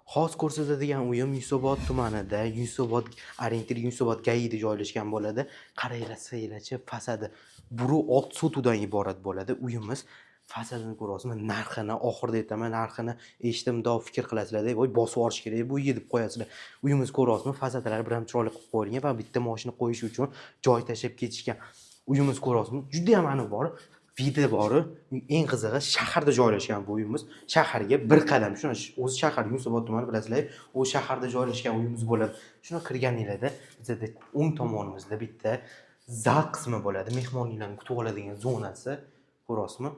Xos ko'rsatadigan uyim Yunusobod tumanida, Yunusobod orientir Yunusobod GAIda joylashgan bo'ladi. Qaranglar, saylachi fasadi buru old sotudan iborat bo'ladi. Uyimiz fasadini ko'ryapsizmi? Narxini oxirida aytaman, narxini eshitib mundoq fikr qilasizlar-da, voy bosib yuborish kerak bu uyga deb qo'yasizlar. Uyimiz ko'ryapsizmi? Fasadlari bilan chiroyli qilib qo'yilgan va bitta mashina qo'yish uchun joy tashlab ketishgan. Uyimiz ko'ryapsizmi? Juda ham aniq bor. Vida bori, eng qizig'i shaharda joylashgan bu uyimiz. Shaharga bir qadam, shuna o'zi shahar Yunusobod tumani bilasizlar, u shaharda joylashgan uyimiz bo'ladi. Shuna kirganinglarda bizda o'ng tomonimizda bitta zal qismi bo'ladi. Mehmonlarni kutib oladigan zonasi, ko'ryapsizmi?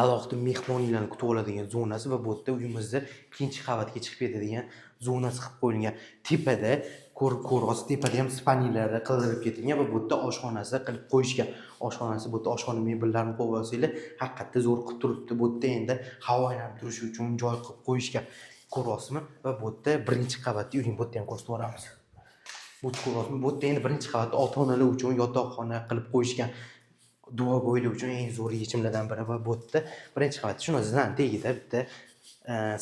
Alohida mehmonlarni kutib oladigan zonasi va bu yerda uyimizda ikkinchi qavatga chiqib ketadigan zonasi qilib qo'yilgan. Tepada ko'ryapsiz, tepada ham spaniyalar qildirib ketilgan va bu yerda oshxonasi qilib qo'yishgan. Oshxonasi, bu yerda oshxona mebellarini qo'yib olsanglar, haqiqatda zo'r qilib turibdi. Bu yerda endi havo aylanib turish uchun joy qilib qo'yishgan. Ko'ryapsizmi? Va bu yerda birinchi qavatda uyning bu yerda ham ko'rsatib boramiz. Bu ko'ryapsizmi? Bu yerda endi birinchi qavatda ota-onalar uchun yotoqxona qilib qo'yishgan. Duo bo'ylar uchun eng zo'r yechimlardan biri va bu yerda birinchi qavat. Shuni zan tagida bitta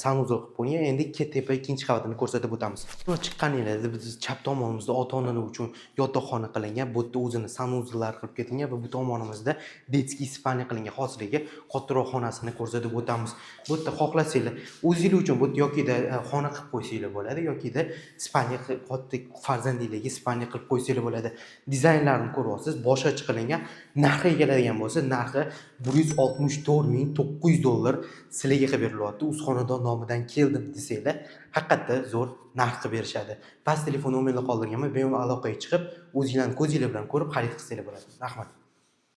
sanuzol qilib qo'ygan. Endi tepa ikkinchi qavatini ko'rsatib o'tamiz. Buni chiqqaninglarda biz chap tomonimizda ota-onalar uchun yotoqxona qilingan. Bu yerda o'zini sanuzollar qilib ketilgan va bu tomonimizda detskiy spalniya qilingan. Hozirgi kattaroq xonasini ko'rsatib o'tamiz. Bu yerda xohlasanglar o'zingiz uchun bu yokida xona qilib qo'ysanglar bo'ladi, yokida spalniya katta farzandingizga spalniya qilib qo'ysanglar bo'ladi. Dizaynlarini ko'ryapsiz, bosh ochiq qilingan. Narxiga keladigan bo'lsa, narxi $164,900 sizlarga qilib berilyapti. Uz xonadon nomidan keldim desanglar, haqiqatda zo'r narx qilib berishadi. Past telefon nomerni qoldirganman, bemalol aloqaga chiqib, o'zingizlarning ko'zinglar bilan ko'rib xarid qilsanglar bo'ladi. Rahmat.